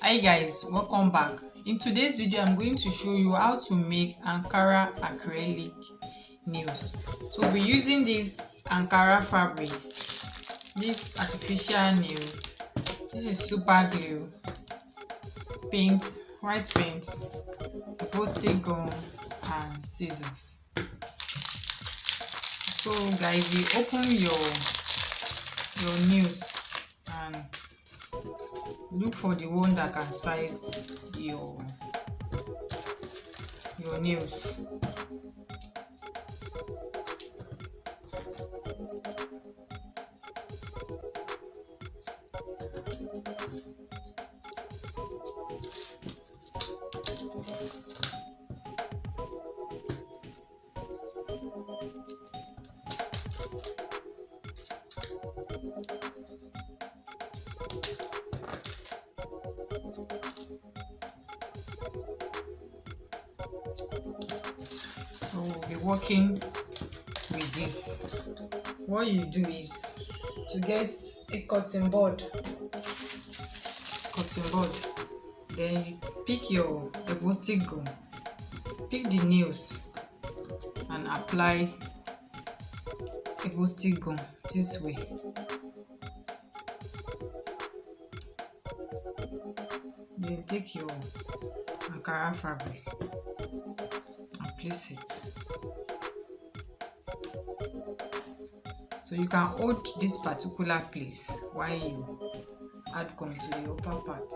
Hi guys, welcome back. In today's video I'm going to show you how to make Ankara acrylic nails. So we'll be using this Ankara fabric, this artificial nail. This is super glue, paint, white paint, Evostic gum and scissors. So guys, you open your nails and look for the one that can size your nails. So we'll be working with this. What you do is to get a cotton board, then you pick your Evostic gum, pick the nails and apply Evostic gum this way. Then take your Ankara fabric and place it. So you can hold this particular place while you add gum to the upper part.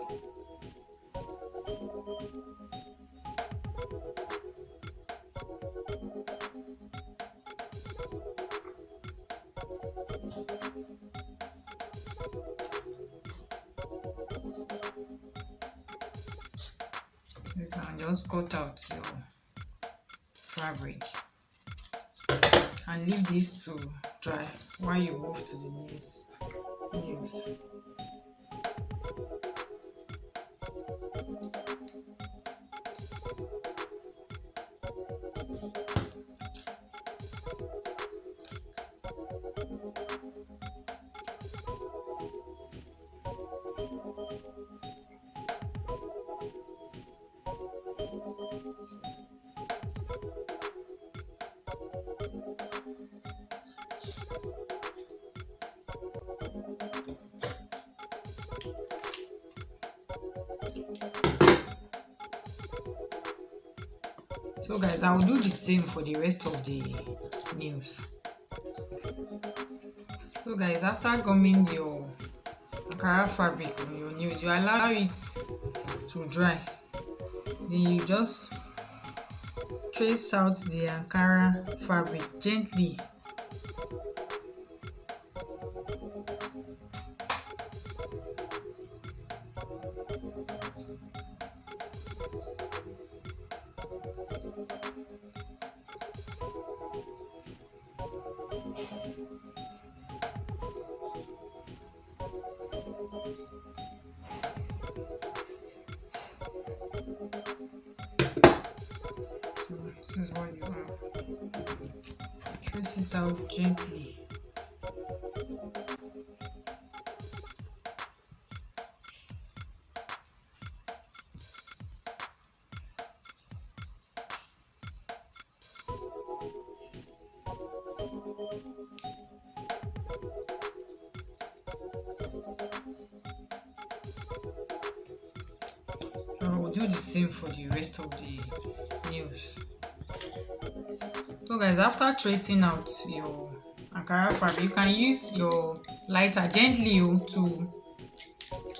You can just cut out your fabric and leave this to dry while you move to the nails. So guys, I will do the same for the rest of the nails. So guys, after gumming your Ankara fabric on your nails, you allow it to dry. Then you just trace out the Ankara fabric gently. So this is what you have. Trace it out gently. I will do the same for the rest of the nails. So guys, after tracing out your Ankara fabric, you can use your lighter gently to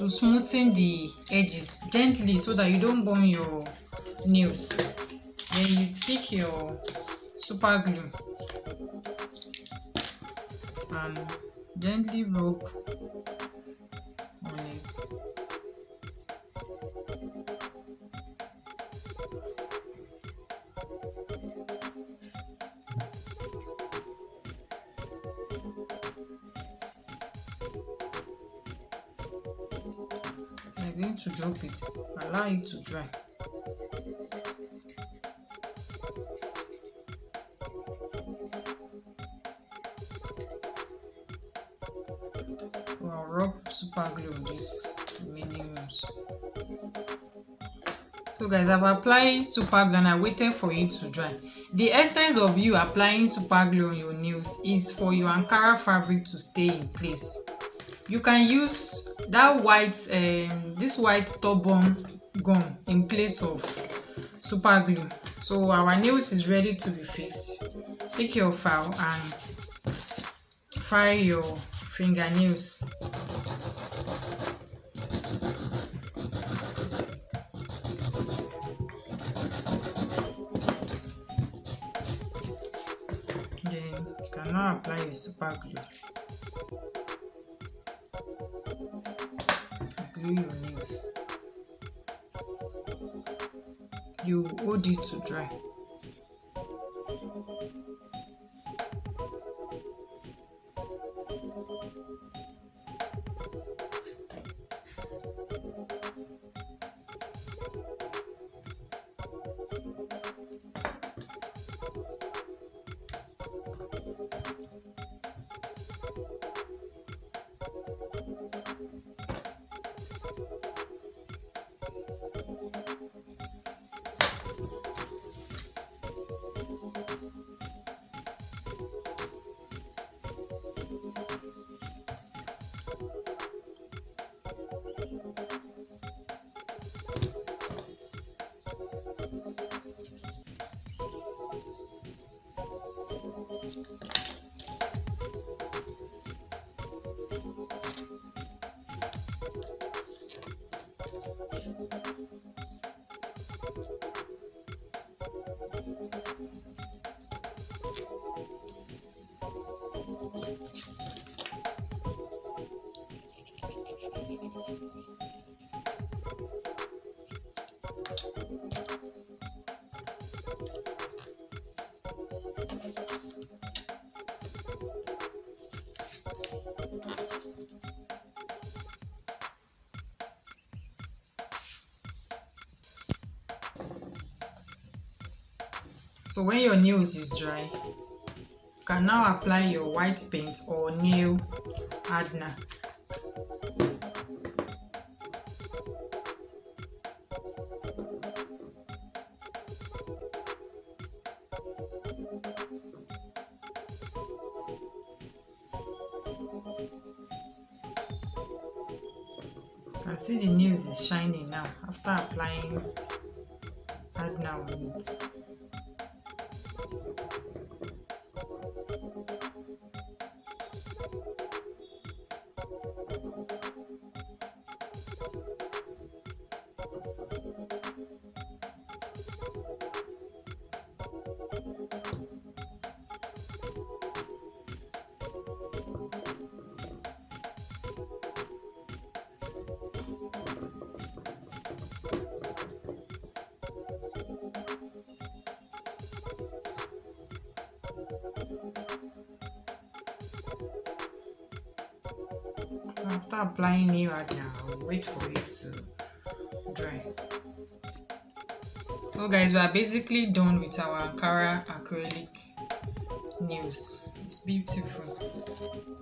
smoothen the edges gently so that you don't burn your nails. Then you pick your super glue and gently rub on it. I'm going to drop it, allow it to dry. So I'll rub super glue on these remaining ones. So guys, I've applied super glue and I waited for it to dry. The essence of you applying super glue on your nails is for your Ankara fabric to stay in place. You can use that white this white stubborn gum in place of super glue. So our nails is ready to be fixed. Take your file and file your fingernails. Then you can now apply your super glue. Glue your nails. You hold it to dry. So when your nails is dry, you can now apply your white paint or nail hardener. You can see the nails is shining now after applying hardener on it. After applying nail hardener, I'll wait for it to dry. So guys, we are basically done with our Ankara acrylic nails. It's beautiful.